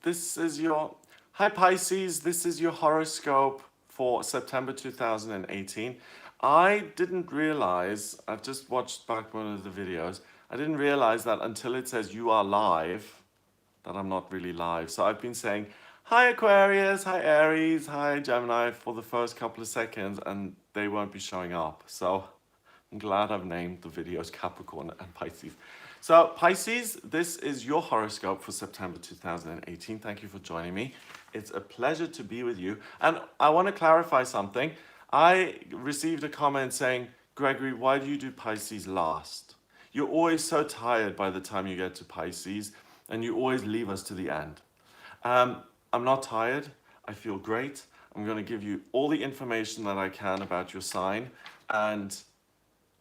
this is your, hi Pisces, this is your horoscope for September 2018. I didn't realize, I've just watched back one of the videos, I didn't realize that until it says you are live, that I'm not really live. So I've been saying, hi Aquarius, hi Aries, hi Gemini for the first couple of seconds, and they won't be showing up. So I'm glad I've named the videos Capricorn and Pisces. So Pisces, this is your horoscope for September 2018. Thank you for joining me. It's a pleasure to be with you. And I want to clarify something. I received a comment saying, Gregory, why do you do Pisces last? You're always so tired by the time you get to Pisces, and you always leave us to the end. I'm not tired. I feel great. I'm going to give you all the information that I can about your sign, and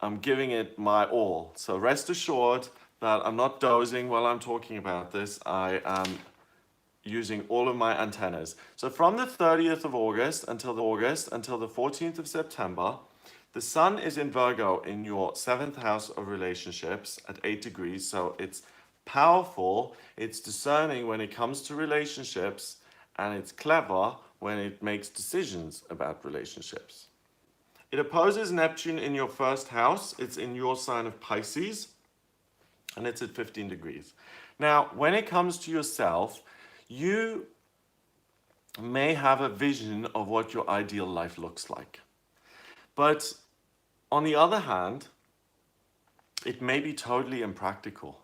I'm giving it my all. So rest assured that I'm not dozing while I'm talking about this. I am using all of my antennas. So from the 30th of August until the 14th of September, the sun is in Virgo in your 7th house of relationships at 8 degrees. So it's powerful, it's discerning when it comes to relationships, and it's clever when it makes decisions about relationships. It opposes Neptune in your 1st house. It's in your sign of Pisces, and it's at 15 degrees. Now, when it comes to yourself, you may have a vision of what your ideal life looks like. But on the other hand, it may be totally impractical.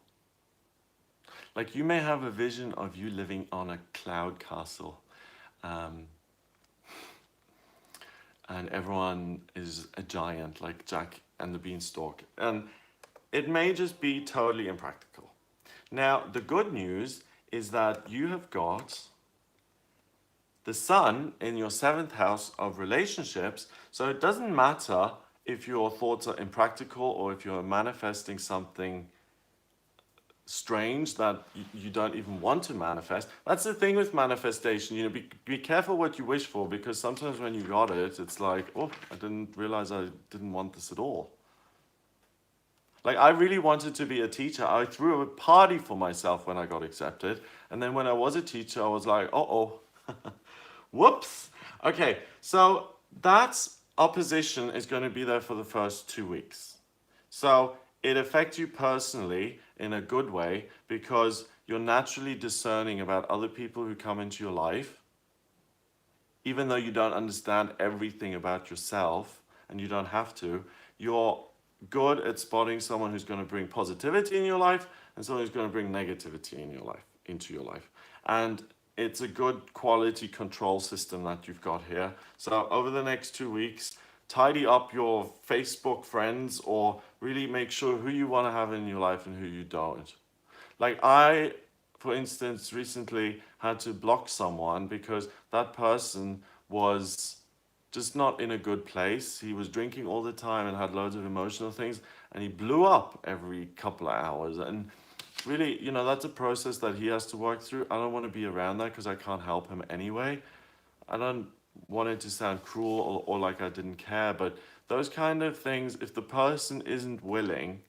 Like you may have a vision of you living on a cloud castle, and everyone is a giant like Jack and the Beanstalk. And it may just be totally impractical. Now, the good news is that you have got the sun in your 7th house of relationships. So it doesn't matter if your thoughts are impractical or if you're manifesting something strange that you don't even want to manifest. That's the thing with manifestation. You know, be careful what you wish for, because sometimes when you got it, it's like, oh, I didn't realize I didn't want this at all. Like, I really wanted to be a teacher. I threw a party for myself when I got accepted. And then when I was a teacher, I was like, uh-oh, whoops. Okay, so that opposition is going to be there for the first 2 weeks. So it affects you personally in a good way, because you're naturally discerning about other people who come into your life, even though you don't understand everything about yourself, and you don't have to. You're good at spotting someone who's going to bring positivity in your life and someone who's going to bring negativity in your life, into your life. And it's a good quality control system that you've got here. So over the next 2 weeks, tidy up your Facebook friends, or really make sure who you want to have in your life and who you don't. Like I, for instance, recently had to block someone because that person was just not in a good place. He was drinking all the time and had loads of emotional things, and he blew up every couple of hours. And really, you know, that's a process that he has to work through. I don't want to be around that because I can't help him anyway. I don't want it to sound cruel or like I didn't care, but those kind of things, if the person isn't willing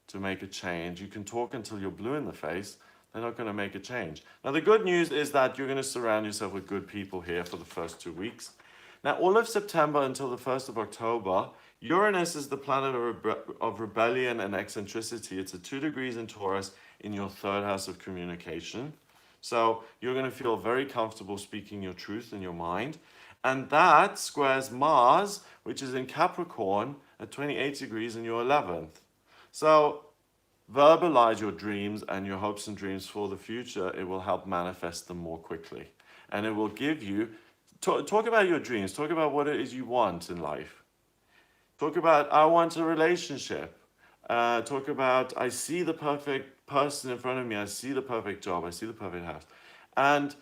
to make a change, you can talk until you're blue in the face, they're not going to make a change. Now, the good news is that you're going to surround yourself with good people here for the first 2 weeks. Now, all of September until the 1st of October, Uranus is the planet of rebellion and eccentricity. It's at 2 degrees in Taurus in your 3rd house of communication. So you're going to feel very comfortable speaking your truth in your mind. And that squares Mars, which is in Capricorn at 28 degrees in your 11th. So verbalize your dreams and your hopes and dreams for the future. It will help manifest them more quickly. And it will give you, talk about your dreams. Talk about what it is you want in life. Talk about, I want a relationship. Talk about, I see the perfect person in front of me. I see the perfect job. I see the perfect house. And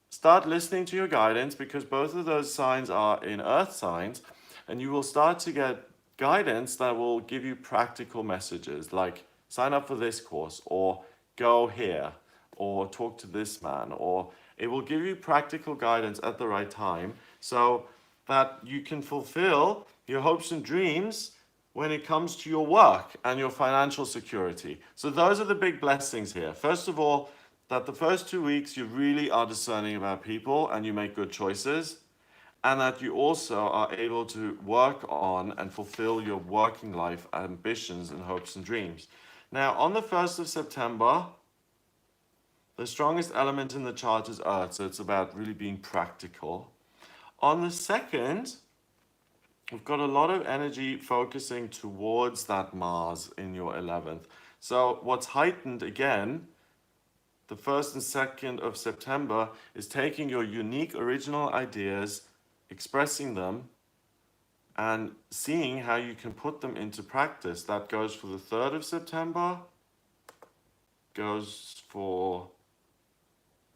start listening to your guidance, because both of those signs are in earth signs, and you will start to get guidance that will give you practical messages like sign up for this course, or go here, or talk to this man, or it will give you practical guidance at the right time so that you can fulfill your hopes and dreams when it comes to your work and your financial security. So those are the big blessings here. First of all, that the first 2 weeks you really are discerning about people and you make good choices, and that you also are able to work on and fulfill your working life ambitions and hopes and dreams. Now, on the 1st of September, the strongest element in the chart is Earth, so it's about really being practical. On the 2nd, we've got a lot of energy focusing towards that Mars in your 11th. So what's heightened again, the 1st and 2nd of September, is taking your unique original ideas, expressing them, and seeing how you can put them into practice. That goes for the 3rd of September, goes for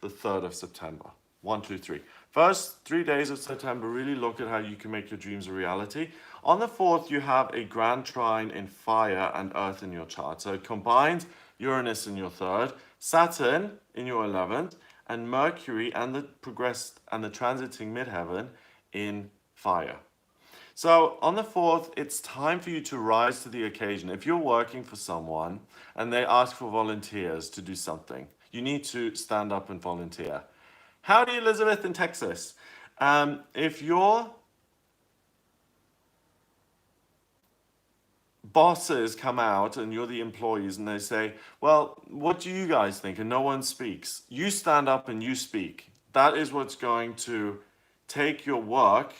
the 3rd of September. 1, 2, 3. First 3 days of September, really look at how you can make your dreams a reality. On the 4th, you have a grand trine in fire and earth in your chart. So it combines Uranus in your 3rd, Saturn in your 11th, and Mercury and the transiting midheaven in fire. So on the 4th, it's time for you to rise to the occasion. If you're working for someone and they ask for volunteers to do something, you need to stand up and volunteer. Howdy, Elizabeth in Texas. If your bosses come out and you're the employees and they say, well, what do you guys think? And no one speaks. You stand up and you speak. That is what's going to take your work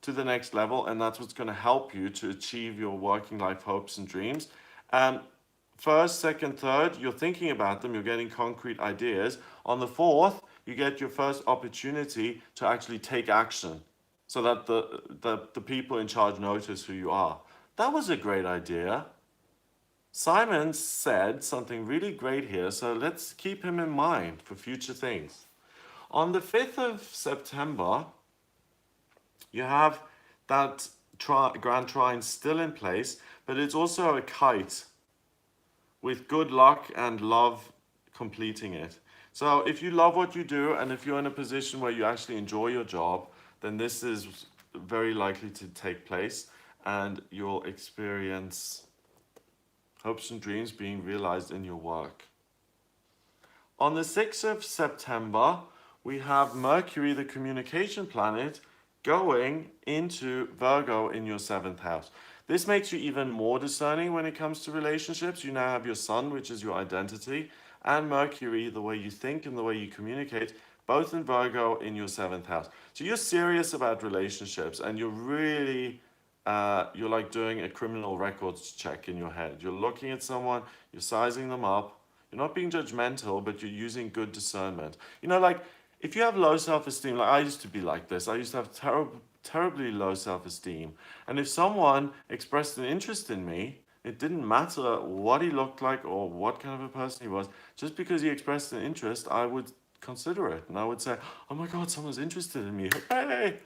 to the next level, and that's what's going to help you to achieve your working life hopes and dreams. First, second, third, you're thinking about them, you're getting concrete ideas. On the 4th, you get your first opportunity to actually take action so that the people in charge notice who you are. That was a great idea. Simon said something really great here, so let's keep him in mind for future things. On the 5th of September, you have that grand trine still in place, but it's also a kite with good luck and love completing it. So if you love what you do and if you're in a position where you actually enjoy your job, then this is very likely to take place and you'll experience hopes and dreams being realized in your work. On the 6th of September, we have Mercury, the communication planet, going into Virgo in your 7th house. This makes you even more discerning when it comes to relationships. You now have your Sun, which is your identity, and Mercury, the way you think and the way you communicate, both in Virgo in your 7th house. So you're serious about relationships and you're really, you're like doing a criminal records check in your head. You're looking at someone, you're sizing them up. You're not being judgmental, but you're using good discernment. You know, like, if you have low self-esteem, like I used to be like this, I used to have terribly low self-esteem. And if someone expressed an interest in me, it didn't matter what he looked like or what kind of a person he was. Just because he expressed an interest, I would consider it. And I would say, oh my God, someone's interested in me. Hey!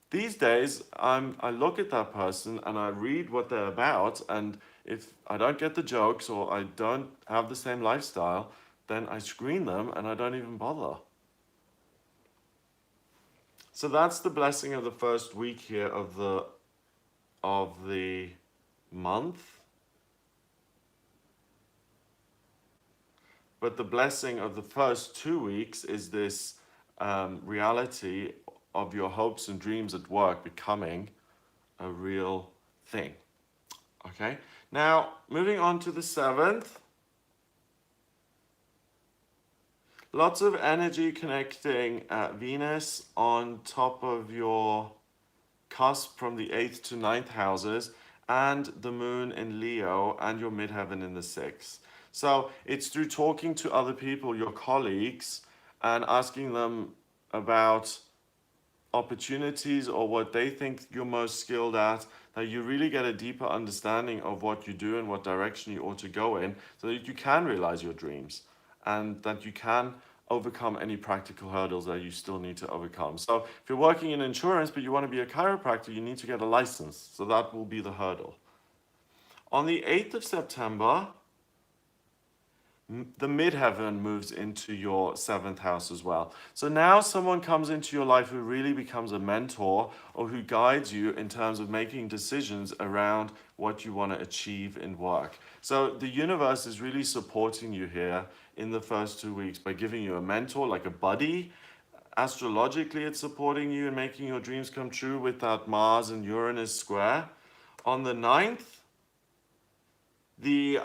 These days, I look at that person and I read what they're about. And if I don't get the jokes or I don't have the same lifestyle, then I screen them and I don't even bother. So that's the blessing of the first week here of the month. But the blessing of the first 2 weeks is this reality of your hopes and dreams at work becoming a real thing. Okay, now moving on to the 7th. Lots of energy connecting Venus on top of your cusp from the 8th to 9th houses, and the moon in Leo, and your midheaven in the 6th. So it's through talking to other people, your colleagues, and asking them about opportunities or what they think you're most skilled at, that you really get a deeper understanding of what you do and what direction you ought to go in, so that you can realize your dreams and that you can overcome any practical hurdles that you still need to overcome. So if you're working in insurance but you want to be a chiropractor, you need to get a license. So that will be the hurdle. On the 8th of September, the midheaven moves into your 7th house as well. So now someone comes into your life who really becomes a mentor or who guides you in terms of making decisions around what you want to achieve in work. So the universe is really supporting you here in the first 2 weeks by giving you a mentor, like a buddy. Astrologically, it's supporting you and making your dreams come true with that Mars and Uranus square. On the 9th, the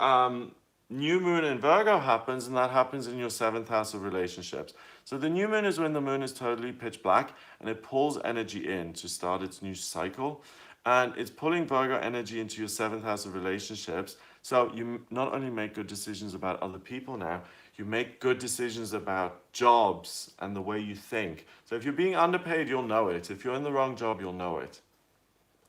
new moon in Virgo happens, and that happens in your 7th house of relationships. So the new moon is when the moon is totally pitch black and it pulls energy in to start its new cycle. And it's pulling Virgo energy into your 7th house of relationships. So you not only make good decisions about other people now, you make good decisions about jobs and the way you think. So if you're being underpaid, you'll know it. If you're in the wrong job, you'll know it.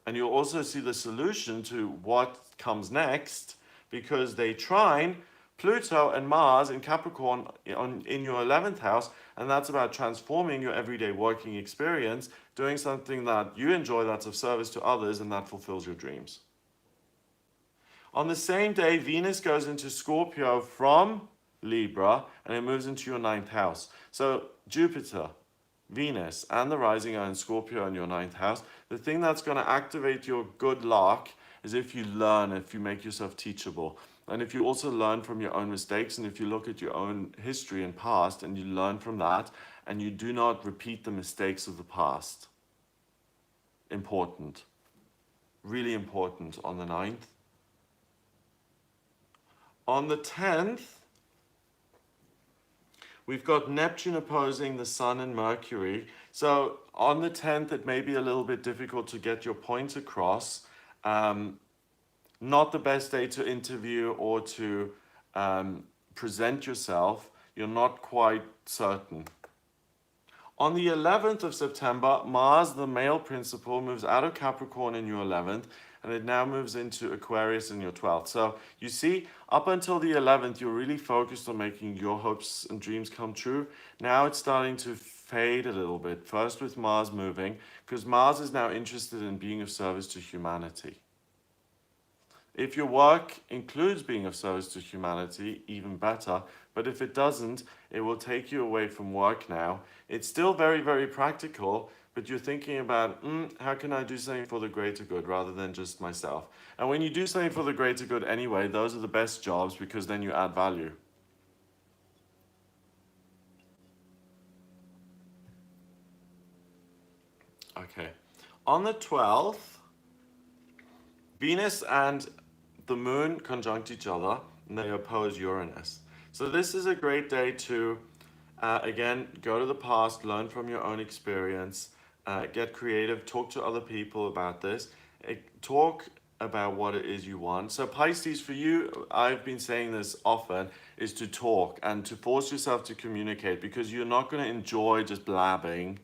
And you'll also see the solution to what comes next, because they trine Pluto and Mars in Capricorn in your 11th house, and that's about transforming your everyday working experience, doing something that you enjoy that's of service to others and that fulfills your dreams. On the same day, Venus goes into Scorpio from Libra and it moves into your 9th house. So Jupiter, Venus, and the rising are in Scorpio in your 9th house. The thing that's going to activate your good luck is if you learn, if you make yourself teachable. And if you also learn from your own mistakes, and if you look at your own history and past and you learn from that, and you do not repeat the mistakes of the past. Important. Really important on the 9th. On the 10th, we've got Neptune opposing the Sun and Mercury. So on the 10th, it may be a little bit difficult to get your point across. Not the best day to interview or to present yourself. You're not quite certain. On the 11th of September, Mars, the male principle, moves out of Capricorn in your 11th, and it now moves into Aquarius in your 12th. So you see, up until the 11th, you're really focused on making your hopes and dreams come true. Now it's starting to fade a little bit, first with Mars moving, because Mars is now interested in being of service to humanity. If your work includes being of service to humanity, even better. But if it doesn't, it will take you away from work now. It's still very, very practical, but you're thinking about, how can I do something for the greater good rather than just myself? And when you do something for the greater good anyway, those are the best jobs because then you add value. Okay. On the 12th, Venus and the moon conjunct each other and they oppose Uranus. So this is a great day to, again, go to the past, learn from your own experience, get creative, talk to other people about this, talk about what it is you want. So Pisces, for you, I've been saying this often, is to talk and to force yourself to communicate, because you're not going to enjoy just blabbing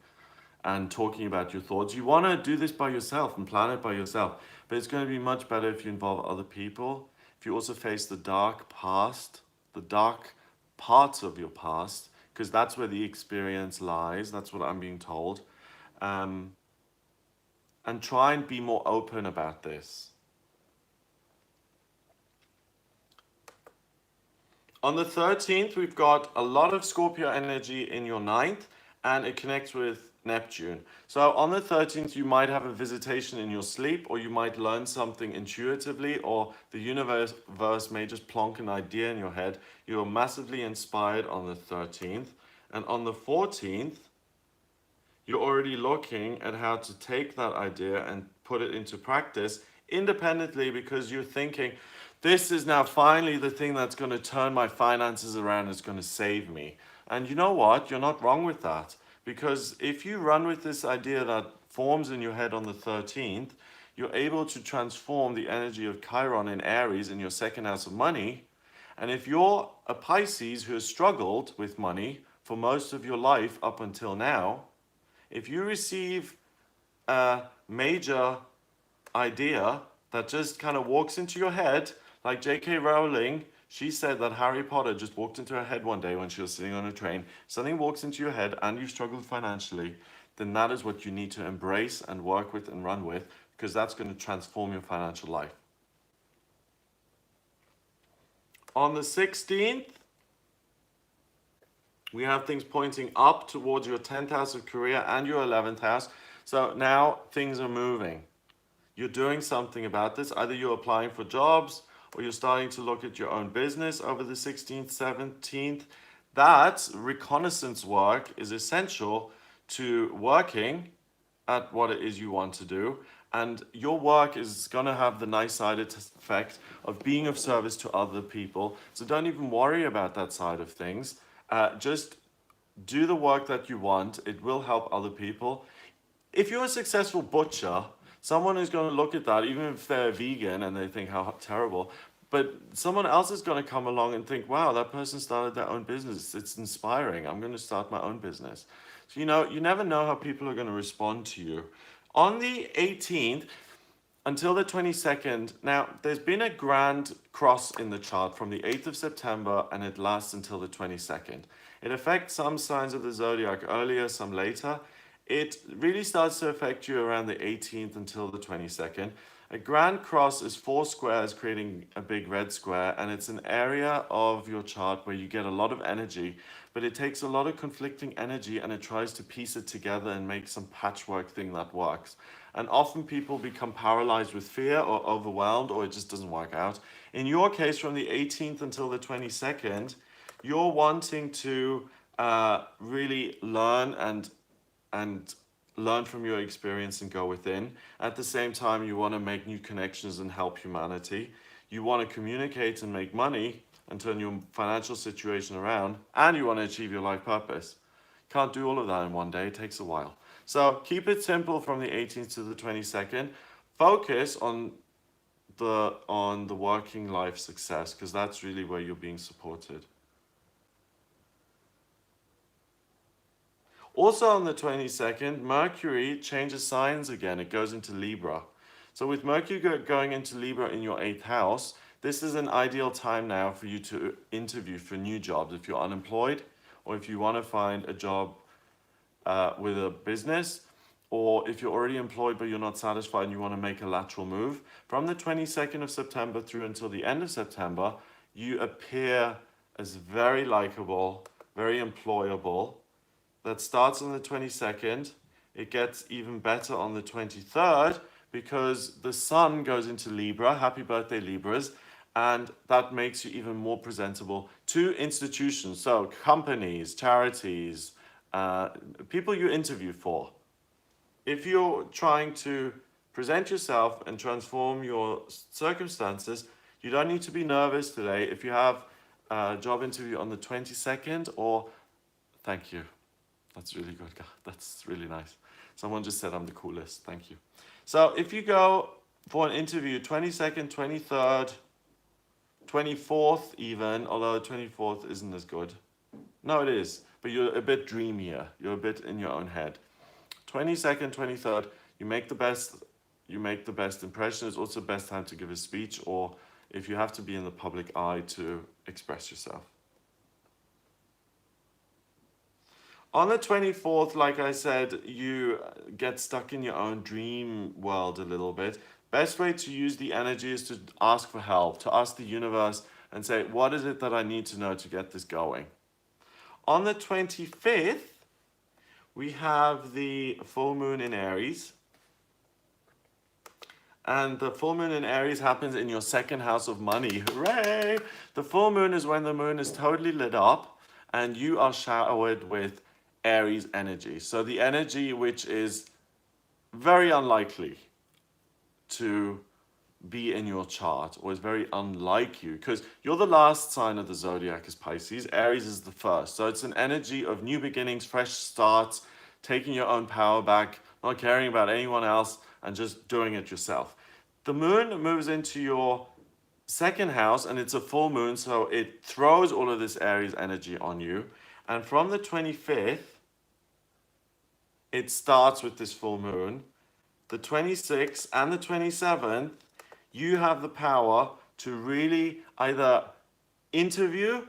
and talking about your thoughts. You want to do this by yourself and plan it by yourself, but it's going to be much better if you involve other people. If you also face the dark past, the dark parts of your past, because that's where the experience lies. That's what I'm being told. And try and be more open about this. On the 13th, we've got a lot of Scorpio energy in your 9th, and it connects with Neptune. So on the 13th, you might have a visitation in your sleep, or you might learn something intuitively, or the universe may just plonk an idea in your head. You're massively inspired on the 13th. And on the 14th, you're already looking at how to take that idea and put it into practice independently, because you're thinking, this is now finally the thing that's going to turn my finances around, it's going to save me. And you know what? You're not wrong with that. Because if you run with this idea that forms in your head on the 13th, you're able to transform the energy of Chiron in Aries in your 2nd house of money. And if you're a Pisces who has struggled with money for most of your life up until now, if you receive a major idea that just kind of walks into your head, like J.K. Rowling, she said that Harry Potter just walked into her head one day when she was sitting on a train. Something walks into your head and you've struggled financially, then that is what you need to embrace and work with and run with, because that's going to transform your financial life. On the 16th, we have things pointing up towards your 10th house of career and your 11th house. So now things are moving. you're doing something about this. Either you're applying for jobs or you're starting to look at your own business over the 16th, 17th. That reconnaissance work is essential to working at what it is you want to do. And your work is going to have the nice side effect of being of service to other people. So don't even worry about that side of things. Just do the work that you want. It will help other people. If you're a successful butcher, someone is going to look at that, even if they're vegan and they think how terrible, but someone else is going to come along and think, wow, that person started their own business. It's inspiring. I'm going to start my own business. So, you never know how people are going to respond to you. On the 18th until the 22nd, now there's been a grand cross in the chart from the 8th of September and it lasts until the 22nd. It affects some signs of the zodiac earlier, some later. It really starts to affect you around the 18th until the 22nd. A grand cross is 4 squares creating a big red square, and it's an area of your chart where you get a lot of energy, but it takes a lot of conflicting energy and it tries to piece it together and make some patchwork thing that works. And often people become paralyzed with fear or overwhelmed, or it just doesn't work out. In your case, from the 18th until the 22nd, you're wanting to really learn and learn from your experience and go within. At the same time, you want to make new connections and help humanity. You want to communicate and make money and turn your financial situation around, and you want to achieve your life purpose. Can't do all of that in one day. It takes a while. So keep it simple from the 18th to the 22nd. Focus on the working life success, because that's really where you're being supported. Also on the 22nd, Mercury changes signs again. It goes into Libra. So with Mercury going into Libra in your 8th house, this is an ideal time now for you to interview for new jobs. If you're unemployed, or if you want to find a job with a business, or if you're already employed but you're not satisfied and you want to make a lateral move. From the 22nd of September through until the end of September, you appear as very likable, very employable. That starts on the 22nd. It gets even better on the 23rd because the sun goes into Libra. Happy birthday, Libras. And that makes you even more presentable to institutions. So companies, charities, people you interview for. If you're trying to present yourself and transform your circumstances, you don't need to be nervous today. If you have a job interview on the 22nd, or thank you. That's really good. That's really nice. Someone just said I'm the coolest. Thank you. So if you go for an interview, 22nd, 23rd, 24th even, although 24th isn't as good. No, it is, but you're a bit dreamier. You're a bit in your own head. 22nd, 23rd, you make the best impression. It's also the best time to give a speech, or if you have to be in the public eye, to express yourself. On the 24th, like I said, you get stuck in your own dream world a little bit. Best way to use the energy is to ask for help, to ask the universe and say, what is it that I need to know to get this going? On the 25th, we have the full moon in Aries. And the full moon in Aries happens in your 2nd house of money. Hooray! The full moon is when the moon is totally lit up and you are showered with Aries energy. So the energy which is very unlikely to be in your chart, or is very unlike you, because you're the last sign of the zodiac is Pisces. Aries is the first. So it's an energy of new beginnings, fresh starts, taking your own power back, not caring about anyone else, and just doing it yourself. The moon moves into your 2nd house, and it's a full moon, so it throws all of this Aries energy on you. And from the 25th, it starts with this full moon. The 26th and the 27th, you have the power to really either interview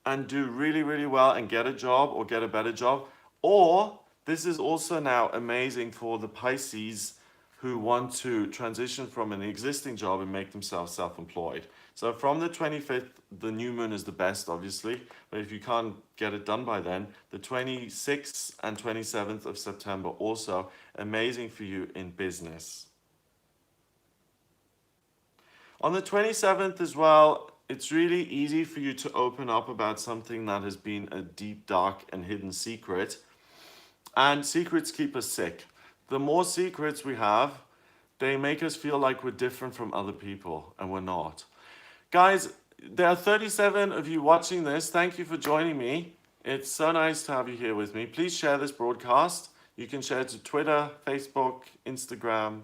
and do really, really well and get a job or get a better job. Or this is also now amazing for the Pisces who want to transition from an existing job and make themselves self-employed. So from the 25th, the new moon is the best, obviously. But if you can't get it done by then, the 26th and 27th of September also amazing for you in business. On the 27th as well, it's really easy for you to open up about something that has been a deep, dark, and hidden secret. And secrets keep us sick. The more secrets we have, they make us feel like we're different from other people, and we're not. Guys, there are 37 of you watching this. Thank you for joining me. It's so nice to have you here with me. Please share this broadcast. You can share it to Twitter, Facebook, Instagram.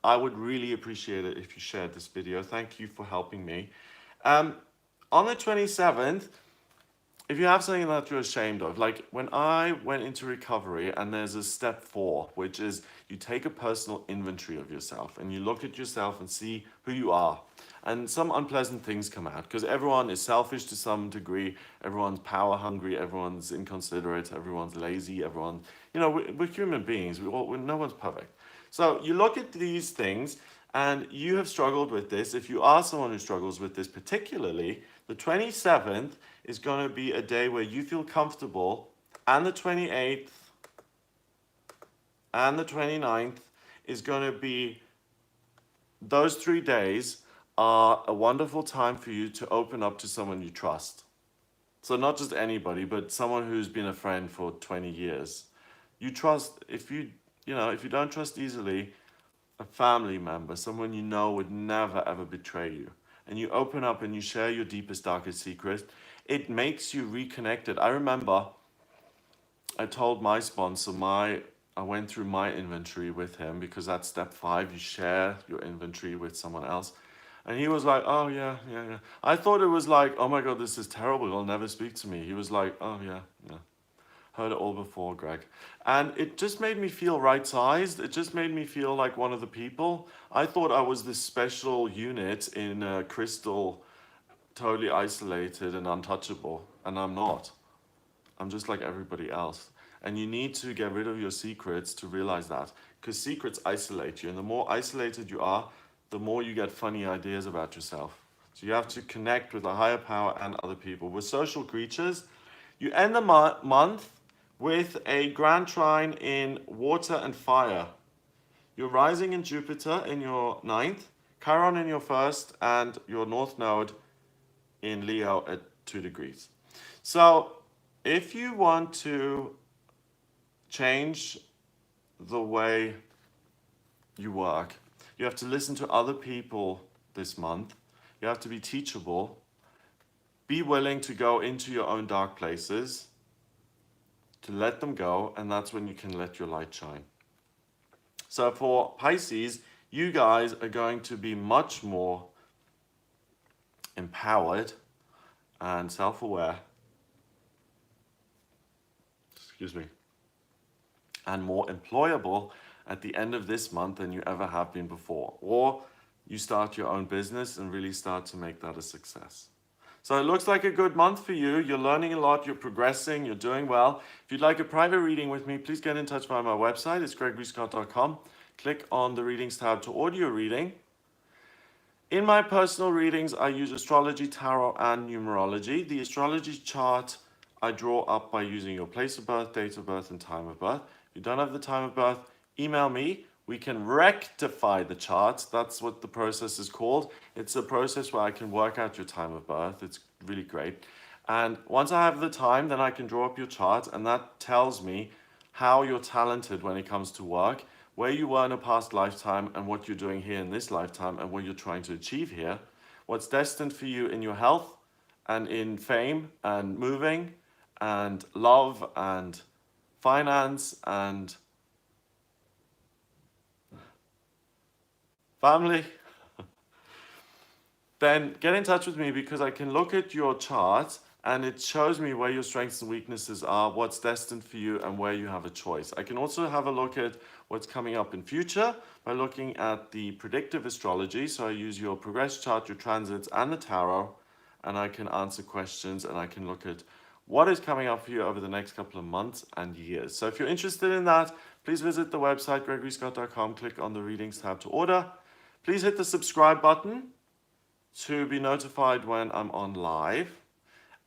I would really appreciate it if you shared this video. Thank you for helping me. On the 27th, if you have something that you're ashamed of, like when I went into recovery, and there's a step 4, which is you take a personal inventory of yourself and you look at yourself and see who you are. And some unpleasant things come out because everyone is selfish to some degree, everyone's power hungry, everyone's inconsiderate, everyone's lazy, everyone, we're human beings, no one's perfect. So you look at these things, and you have struggled with this. If you are someone who struggles with this particularly, the 27th is going to be a day where you feel comfortable, and the 28th and the 29th is going to be, those 3 days are a wonderful time for you to open up to someone you trust. So not just anybody, but someone who's been a friend for 20 years. You trust, if you don't trust easily, a family member, someone you know would never ever betray you, and you open up and you share your deepest, darkest secret, it makes you reconnected. I remember I told my sponsor, I went through my inventory with him, because that's step 5, you share your inventory with someone else. And he was like, oh yeah. I thought it was like, oh my God, this is terrible, he'll never speak to me. He was like, oh yeah. Heard it all before, Greg. And it just made me feel right-sized. It just made me feel like one of the people. I thought I was this special unit in a crystal, totally isolated and untouchable. And I'm not. I'm just like everybody else. And you need to get rid of your secrets to realize that. Because secrets isolate you. And the more isolated you are, the more you get funny ideas about yourself. So you have to connect with a higher power and other people. We're social creatures. You end the month with a grand trine in water and fire. You're rising in Jupiter in your 9th, Chiron in your 1st, and your North Node in Leo at 2 degrees. So if you want to change the way you work, you have to listen to other people this month. You have to be teachable. Be willing to go into your own dark places, to let them go, and that's when you can let your light shine. So for Pisces, you guys are going to be much more empowered and self-aware, and more employable at the end of this month than you ever have been before. Or you start your own business and really start to make that a success. So it looks like a good month for you. You're learning a lot, you're progressing, you're doing well. If you'd like a private reading with me, please get in touch via my website. It's gregoryscott.com. Click on the readings tab to order your reading. In my personal readings, I use astrology, tarot, and numerology. The astrology chart I draw up by using your place of birth, date of birth, and time of birth. If you don't have the time of birth, email me. We can rectify the chart. That's what the process is called. It's a process where I can work out your time of birth. It's really great. And once I have the time, then I can draw up your chart, and that tells me how you're talented when it comes to work, where you were in a past lifetime, and what you're doing here in this lifetime, and what you're trying to achieve here, what's destined for you in your health, and in fame, and moving, and love, and finance, and family. Then get in touch with me, because I can look at your chart and it shows me where your strengths and weaknesses are, what's destined for you, and where you have a choice. I can also have a look at what's coming up in future by looking at the predictive astrology. So I use your progress chart, your transits, and the tarot, and I can answer questions, and I can look at what is coming up for you over the next couple of months and years. So if you're interested in that, please visit the website gregoryscott.com, click on the readings tab to order. Please hit the subscribe button to be notified when I'm on live.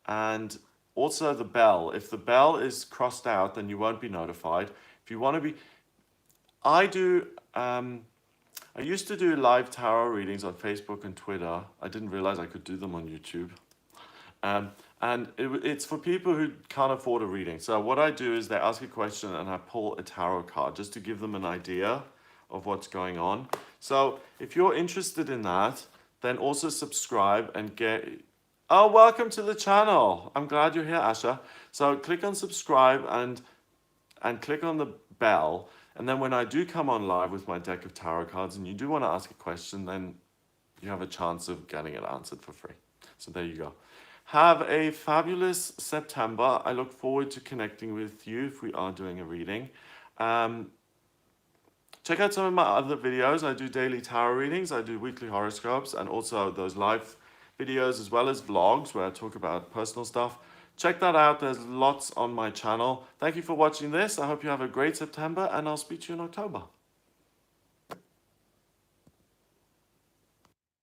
And also the bell. If the bell is crossed out, then you won't be notified. If you want to be, I I used to do live tarot readings on Facebook and Twitter. I didn't realize I could do them on YouTube. And it's for people who can't afford a reading. So what I do is they ask a question and I pull a tarot card just to give them an idea of what's going on. So if you're interested in that, then also subscribe and get... Oh, welcome to the channel. I'm glad you're here, Asha. So click on subscribe and click on the bell. And then when I do come on live with my deck of tarot cards and you do want to ask a question, then you have a chance of getting it answered for free. So there you go. Have a fabulous September. I look forward to connecting with you if we are doing a reading. Check out some of my other videos. I do daily tarot readings. I do weekly horoscopes and also those live videos as well as vlogs where I talk about personal stuff. Check that out. There's lots on my channel. Thank you for watching this. I hope you have a great September and I'll speak to you in October.